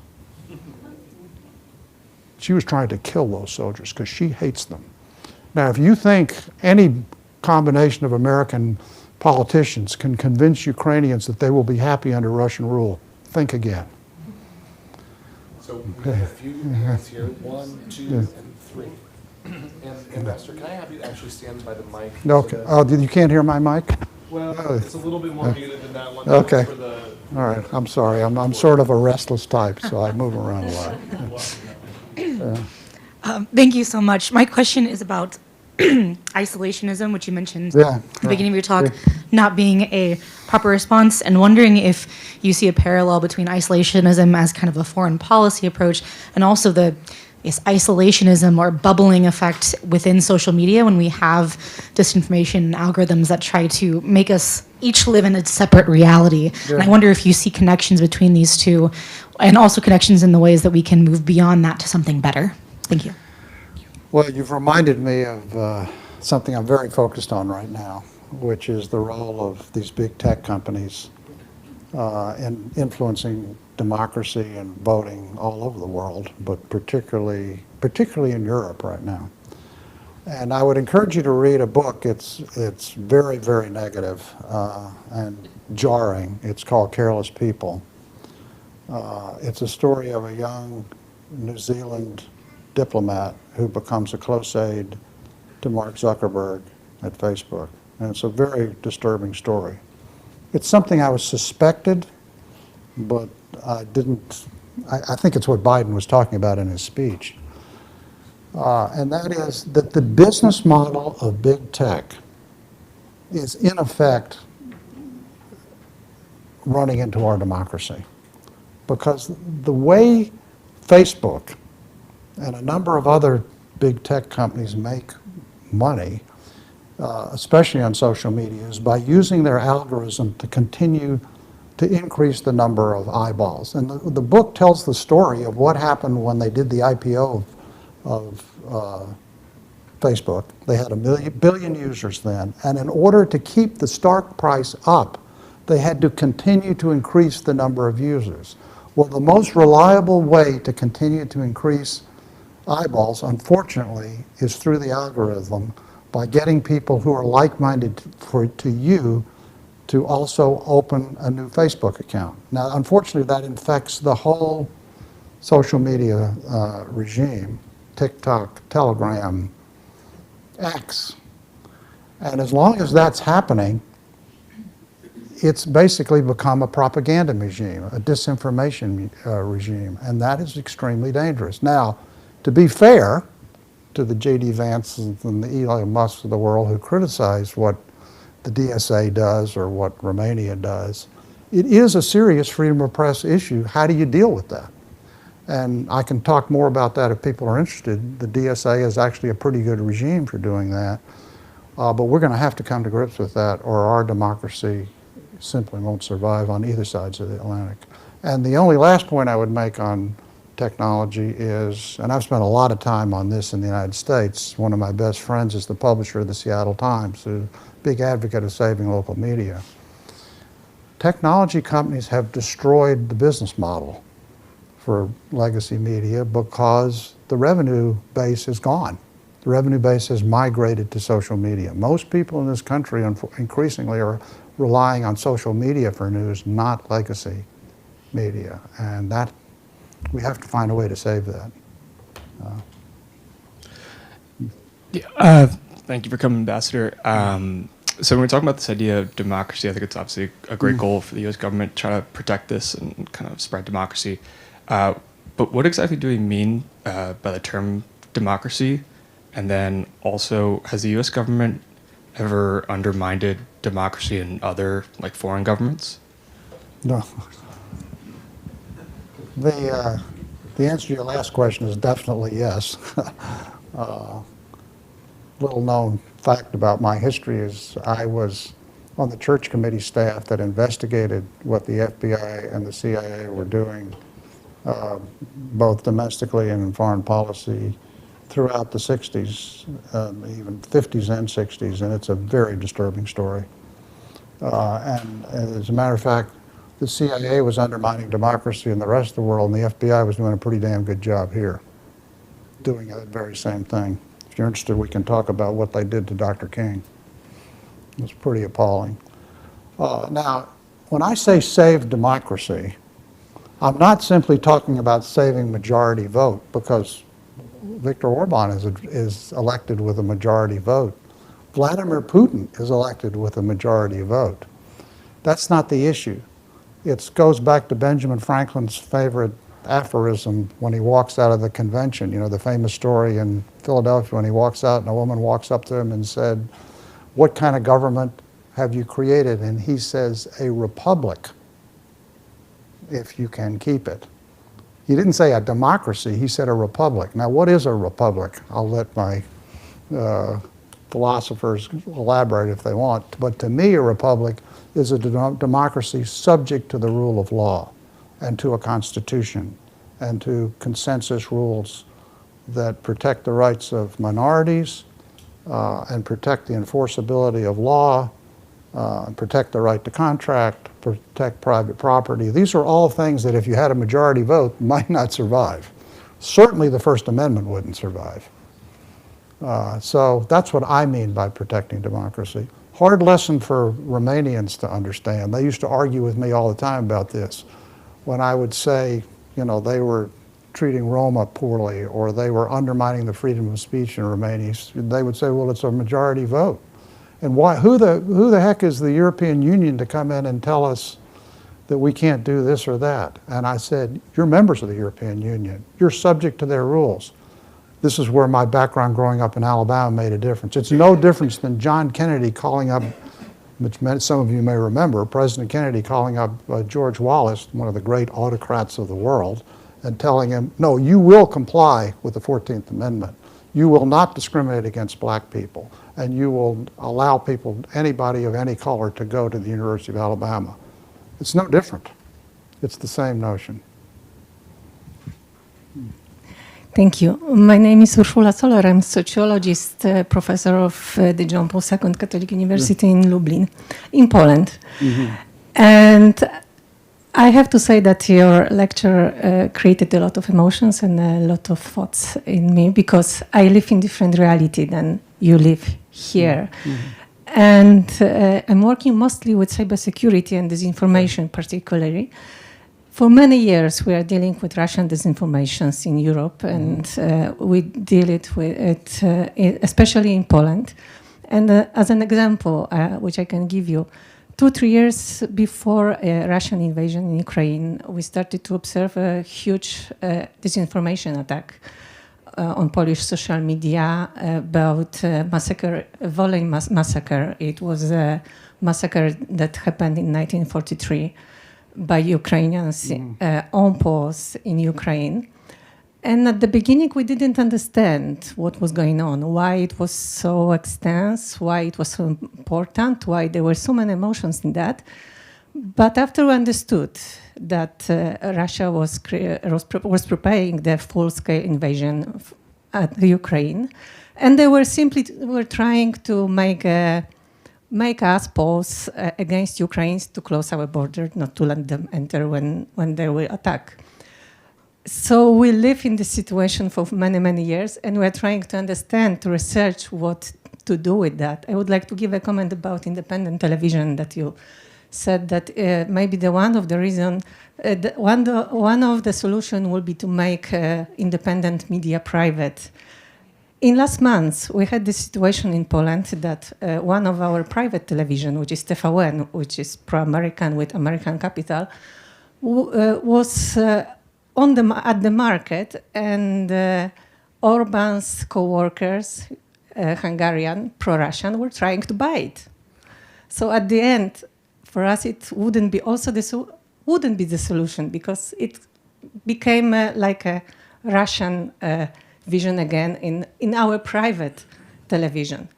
[SPEAKER 3] She was trying to kill those soldiers because she hates them. Now, if you think any combination of American politicians can convince Ukrainians that they will be happy under Russian rule, think again.
[SPEAKER 2] So we have a few hands here, 1, 2, and 3. And Ambassador, can I have you actually stand by the mic?
[SPEAKER 3] Okay. Oh, you can't hear my mic?
[SPEAKER 2] Well, it's a little bit more muted than that one.
[SPEAKER 3] Okay.
[SPEAKER 2] For the,
[SPEAKER 3] all right. I'm sorry. I'm sort of a restless type, so I move around a lot.
[SPEAKER 5] Thank you so much. My question is about isolationism, which you mentioned at the beginning of your talk, not being a proper response, and wondering if you see a parallel between isolationism as kind of a foreign policy approach and also the isolationism or bubbling effect within social media when we have disinformation algorithms that try to make us each live in a separate reality. Yeah. And I wonder if you see connections between these two, and also connections in the ways that we can move beyond that to something better. Thank you.
[SPEAKER 3] Well, you've reminded me of something I'm very focused on right now, which is the role of these big tech companies in influencing democracy and voting all over the world, but particularly in Europe right now. And I would encourage you to read a book. It's very, very negative and jarring. It's called Careless People. It's a story of a young New Zealand diplomat who becomes a close aide to Mark Zuckerberg at Facebook. And it's a very disturbing story. It's something I was suspected, but I didn't. I think it's what Biden was talking about in his speech. And that is that the business model of big tech is in effect running into our democracy. Because the way Facebook and a number of other big tech companies make money, especially on social media, is by using their algorithm to continue to increase the number of eyeballs. And the book tells the story of what happened when they did the IPO of Facebook. They had 1 billion users then, and in order to keep the stock price up, they had to continue to increase the number of users. Well, the most reliable way to continue to increase eyeballs, unfortunately, is through the algorithm by getting people who are like-minded to you to also open a new Facebook account. Now, unfortunately, that infects the whole social media regime, TikTok, Telegram, X. And as long as that's happening, it's basically become a propaganda regime, a disinformation regime, and that is extremely dangerous. Now, to be fair to the J.D. Vances and the Elon Musks of the world who criticize what the DSA does or what Romania does, it is a serious freedom of press issue. How do you deal with that? And I can talk more about that if people are interested. The DSA is actually a pretty good regime for doing that, but we're going to have to come to grips with that, or our democracy simply won't survive on either sides of the Atlantic. And the only last point I would make on technology is, and I've spent a lot of time on this in the United States, one of my best friends is the publisher of the Seattle Times, who's a big advocate of saving local media. Technology companies have destroyed the business model for legacy media because the revenue base is gone. The revenue base has migrated to social media. Most people in this country increasingly are relying on social media for news, not legacy media. And that, we have to find a way to save that.
[SPEAKER 6] Thank you for coming, Ambassador. So when we're talking about this idea of democracy, I think it's obviously a great goal for the U.S. government to try to protect this and kind of spread democracy. But what exactly do we mean by the term democracy? And then also, has the U.S. government ever undermined democracy in other, like, foreign governments?
[SPEAKER 3] No. The answer to your last question is definitely yes. Little known fact about my history is I was on the church committee staff that investigated what the FBI and the CIA were doing, both domestically and in foreign policy, throughout the 60s, even 50s and 60s, and it's a very disturbing story. And as a matter of fact, the CIA was undermining democracy in the rest of the world, and the FBI was doing a pretty damn good job here, doing that very same thing. If you're interested, we can talk about what they did to Dr. King. It was pretty appalling. Now, when I say save democracy, I'm not simply talking about saving majority vote, because Viktor Orban is elected with a majority vote. Vladimir Putin is elected with a majority vote. That's not the issue. It goes back to Benjamin Franklin's favorite aphorism when he walks out of the convention. You know, the famous story in Philadelphia when he walks out and a woman walks up to him and said, "What kind of government have you created?" And he says, "A republic, if you can keep it." He didn't say a democracy, he said a republic. Now, what is a republic? I'll let my philosophers elaborate if they want, but to me a republic is a democracy subject to the rule of law and to a constitution and to consensus rules that protect the rights of minorities and protect the enforceability of law protect the right to contract, protect private property. These are all things that if you had a majority vote might not survive. Certainly the First Amendment wouldn't survive. So that's what I mean by protecting democracy. Hard lesson for Romanians to understand. They used to argue with me all the time about this. When I would say, you know, they were treating Roma poorly or they were undermining the freedom of speech in Romania, they would say, well, it's a majority vote. And why? Who the heck is the European Union to come in and tell us that we can't do this or that? And I said, you're members of the European Union. You're subject to their rules. This is where my background growing up in Alabama made a difference. It's no difference than John Kennedy calling up, which some of you may remember, President Kennedy calling up George Wallace, one of the great autocrats of the world, and telling him, no, you will comply with the 14th Amendment. You will not discriminate against black people, and you will allow people, anybody of any color, to go to the University of Alabama. It's no different. It's the same notion.
[SPEAKER 7] Thank you. My name is Urszula Soler. I'm a sociologist, professor of the John Paul II Catholic University in Lublin, in Poland. And I have to say that your lecture created a lot of emotions and a lot of thoughts in me, because I live in different reality than you live here. And I'm working mostly with cybersecurity and disinformation particularly. For many years, we are dealing with Russian disinformations in Europe, and we deal with it, especially in Poland. And as an example, which I can give you, 2-3 years before a Russian invasion in Ukraine, we started to observe a huge disinformation attack on Polish social media about massacre, Volyn massacre. It was a massacre that happened in 1943 by Ukrainians on Poles in Ukraine. And at the beginning, we didn't understand what was going on, why it was so extensive, why it was so important, why there were so many emotions in that. But after we understood that Russia was preparing the full-scale invasion at the Ukraine, and they were trying to make us Poles against Ukrainians to close our border, not to let them enter when they will attack. So we live in this situation for many, many years, and we're trying to understand, to research what to do with that. I would like to give a comment about independent television, that you said that maybe one of the solution will be to make independent media private. In last month, we had this situation in Poland that one of our private television, which is TVN, which is pro-American with American capital, was at the market, and Orban's co-workers, Hungarian, pro-Russian, were trying to buy it. So at the end, for us, it wouldn't be the solution, because it became like a Russian vision again in our private television.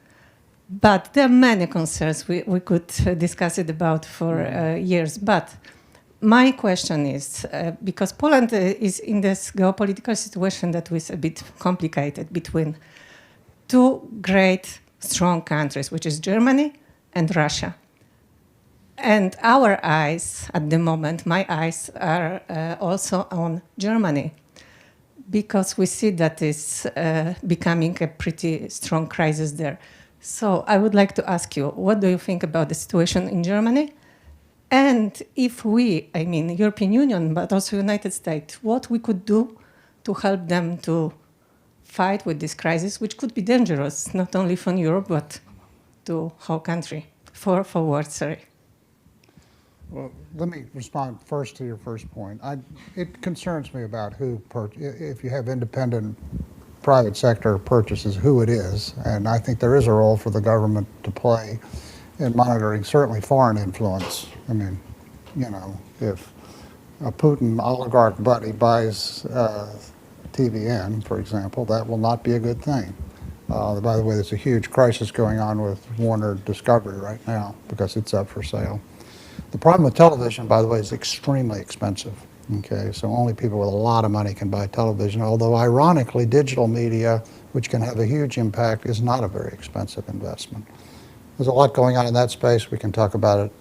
[SPEAKER 7] But there are many concerns we could discuss it about for years. But my question is, because Poland is in this geopolitical situation that was a bit complicated between two great, strong countries, which is Germany and Russia. And our eyes, at the moment, my eyes are also on Germany, because we see that it's becoming a pretty strong crisis there. So I would like to ask you, what do you think about the situation in Germany? And if we, I mean European Union, but also United States, what we could do to help them to fight with this crisis, which could be dangerous, not only for Europe, but to whole country, forward, sorry.
[SPEAKER 3] Well, let me respond first to your first point. It concerns me about if you have independent private sector purchases, who it is. And I think there is a role for the government to play in monitoring certainly foreign influence. I mean, you know, if a Putin oligarch buddy buys TVN, for example, that will not be a good thing. By the way, there's a huge crisis going on with Warner Discovery right now because it's up for sale. The problem with television, by the way, is extremely expensive. Okay, so only people with a lot of money can buy television, although ironically, digital media, which can have a huge impact, is not a very expensive investment. There's a lot going on in that space. We can talk about it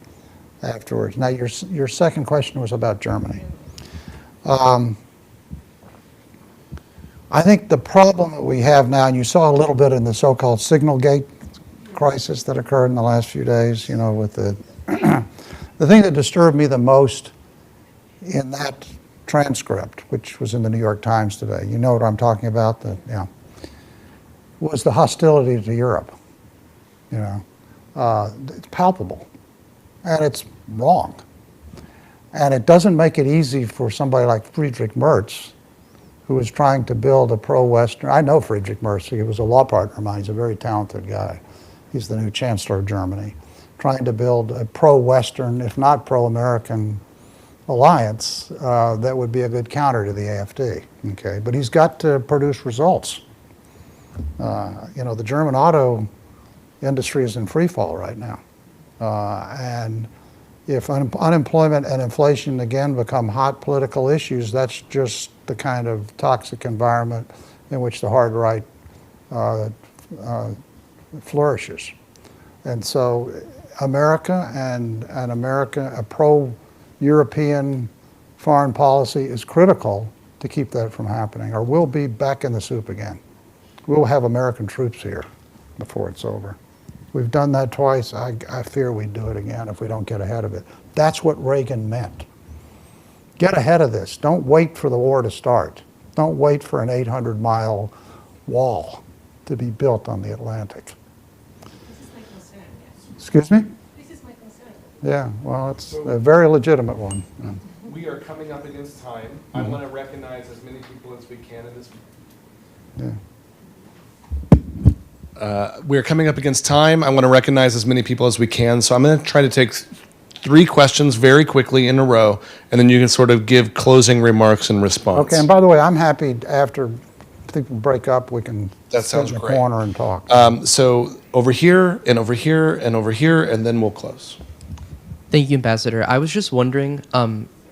[SPEAKER 3] afterwards. Now, your second question was about Germany. I think the problem that we have now, and you saw a little bit in the so-called signal gate crisis that occurred in the last few days, you know, with the the thing that disturbed me the most in that transcript, which was in the New York Times today, you know what I'm talking about, was the hostility to Europe. You know, it's palpable, and it's wrong. And it doesn't make it easy for somebody like Friedrich Merz, who is trying to build a pro-Western. I know Friedrich Merz. He was a law partner of mine. He's a very talented guy. He's the new Chancellor of Germany, trying to build a pro-Western, if not pro-American, alliance that would be a good counter to the AfD. Okay, but he's got to produce results. You know, the German auto industry is in free fall right now, and if unemployment and inflation again become hot political issues, that's just the kind of toxic environment in which the hard right flourishes. And so America and a pro-European foreign policy is critical to keep that from happening, or we'll be back in the soup again. We'll have American troops here before it's over. We've done that twice. I fear we'd do it again if we don't get ahead of it. That's what Reagan meant. Get ahead of this. Don't wait for the war to start. Don't wait for an 800-mile wall to be built on the Atlantic.
[SPEAKER 7] This is my concern, yes.
[SPEAKER 3] Excuse me?
[SPEAKER 7] This is my concern.
[SPEAKER 3] Yeah, well, it's a very legitimate one. Yeah.
[SPEAKER 2] We are coming up against time. I want to recognize as many people as we can in this.
[SPEAKER 3] Yeah.
[SPEAKER 2] We're coming up against time. I want to recognize as many people as we can. So I'm going to try to take 3 questions very quickly in a row, and then you can sort of give closing remarks in response.
[SPEAKER 3] Okay, and by the way, I'm happy after people break up, we can
[SPEAKER 2] That
[SPEAKER 3] sit in
[SPEAKER 2] sounds
[SPEAKER 3] the
[SPEAKER 2] great.
[SPEAKER 3] corner and talk.
[SPEAKER 2] So over here, and over here, and over here, and then we'll close.
[SPEAKER 8] Thank you, Ambassador. I was just wondering,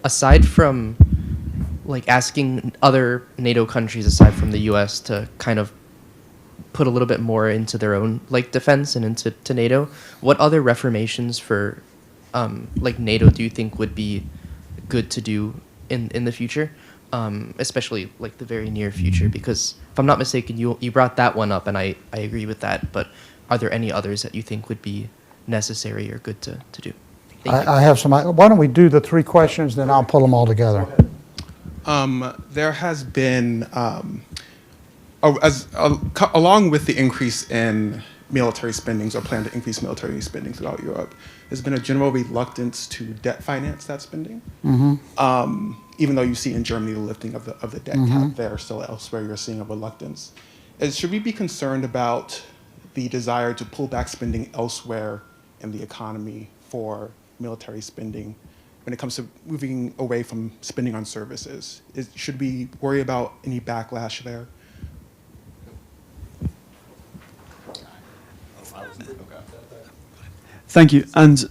[SPEAKER 8] aside from like asking other NATO countries aside from the U.S. to kind of put a little bit more into their own like defense and into NATO, what other reformations for like NATO do you think would be good to do in the future, especially like the very near future? Because if I'm not mistaken, you brought that one up, and I agree with that. But are there any others that you think would be necessary or good to do? Thank you.
[SPEAKER 3] I have some. Why don't we do the 3 questions, then I'll pull them all together.
[SPEAKER 9] There has been, along with the increase in military spendings or plan to increase military spending throughout Europe, there's been a general reluctance to debt finance that spending. Even though you see in Germany the lifting of the debt cap there, still elsewhere you're seeing a reluctance. Should we be concerned about the desire to pull back spending elsewhere in the economy for military spending when it comes to moving away from spending on services? Should we worry about any backlash there?
[SPEAKER 10] Thank you. And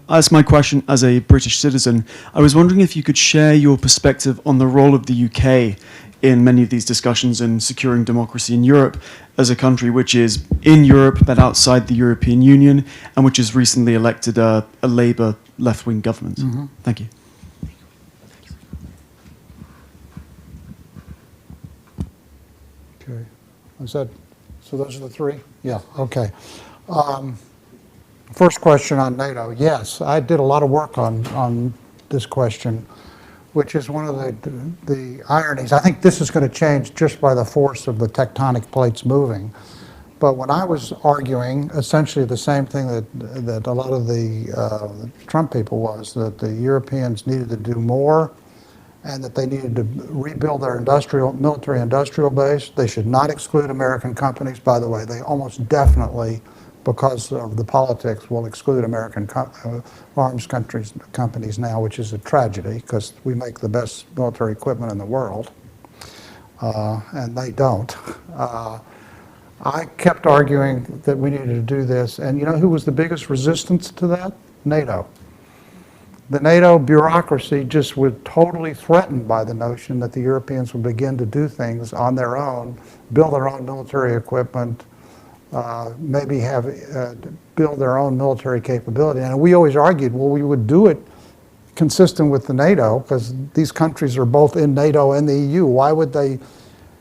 [SPEAKER 10] as my question as a British citizen, I was wondering if you could share your perspective on the role of the UK in many of these discussions in securing democracy in Europe as a country which is in Europe but outside the European Union and which has recently elected a Labour left-wing government. Thank you.
[SPEAKER 3] Okay. So those are the 3? Yeah, okay. First question on NATO. Yes, I did a lot of work on this question, which is one of the ironies. I think this is going to change just by the force of the tectonic plates moving. But when I was arguing essentially the same thing that a lot of the Trump people was, that the Europeans needed to do more and that they needed to rebuild their military industrial base. They should not exclude American companies. By the way, they almost definitely, because of the politics, will exclude American arms companies now, which is a tragedy because we make the best military equipment in the world, and they don't. I kept arguing that we needed to do this, and you know who was the biggest resistance to that? NATO. The NATO bureaucracy just was totally threatened by the notion that the Europeans would begin to do things on their own, build their own military equipment, maybe build their own military capability. And we always argued, well, we would do it consistent with the NATO, because these countries are both in NATO and the EU. Why would they?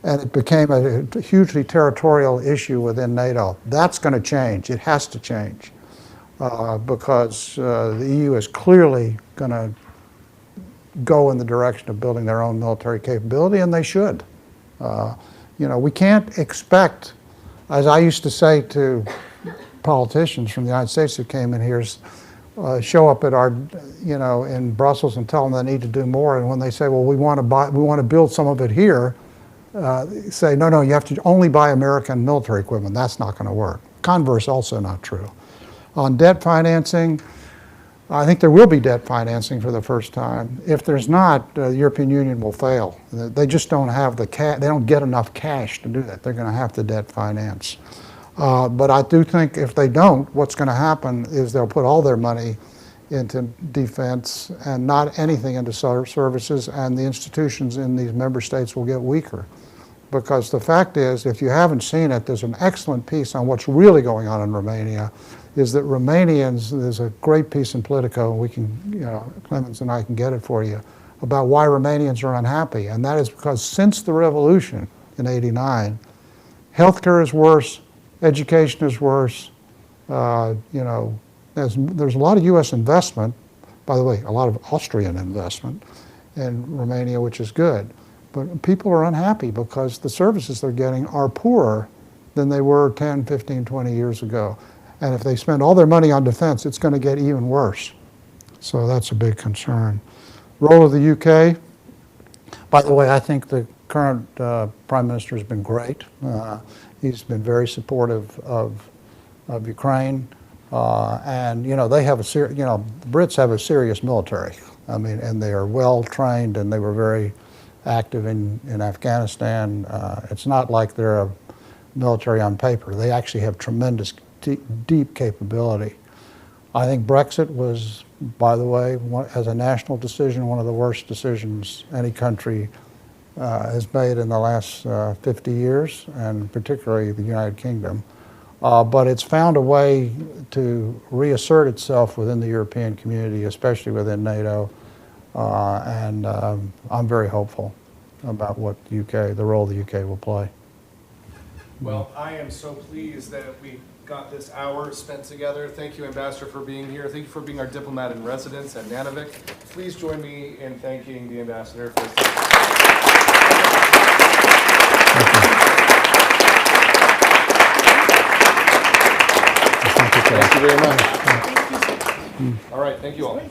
[SPEAKER 3] And it became a hugely territorial issue within NATO. That's going to change. It has to change, because the EU is clearly going to go in the direction of building their own military capability, and they should. We can't expect, as I used to say to politicians from the United States who came in here, show up at our, in Brussels and tell them they need to do more, and when they say, well, we want to build some of it here, say, no, you have to only buy American military equipment. That's not going to work. Converse also not true. On debt financing, I think there will be debt financing for the first time. If there's not, the European Union will fail. They just don't have the cash. They don't get enough cash to do that. They're going to have to debt finance. But I do think if they don't, what's going to happen is they'll put all their money into defense and not anything into services, and the institutions in these member states will get weaker. Because the fact is, if you haven't seen it, there's an excellent piece on what's really going on in Romania, is that Romanians, there's a great piece in Politico, we can, Clemens and I can get it for you, about why Romanians are unhappy. And that is because since the revolution in '89, healthcare is worse, education is worse, there's a lot of U.S. investment, by the way, a lot of Austrian investment in Romania, which is good. But people are unhappy because the services they're getting are poorer than they were 10, 15, 20 years ago. And if they spend all their money on defense, it's going to get even worse. So that's a big concern. Role of the UK. By the way, I think the current Prime Minister has been great. He's been very supportive of Ukraine. And, they have the Brits have a serious military. I mean, and they are well trained, and they were very active in Afghanistan. It's not like they're a military on paper. They actually have tremendous deep capability. I think Brexit was, by the way, as a national decision, one of the worst decisions any country has made in the last 50 years, and particularly the United Kingdom. But it's found a way to reassert itself within the European community, especially within NATO, and I'm very hopeful about what the role the UK will play.
[SPEAKER 2] Well, I am so pleased that we got this hour spent together. Thank you, Ambassador, for being here. Thank you for being our diplomat in residence at Nanovic. Please join me in thanking the Ambassador for his time. Thank you very much. All right, thank you all.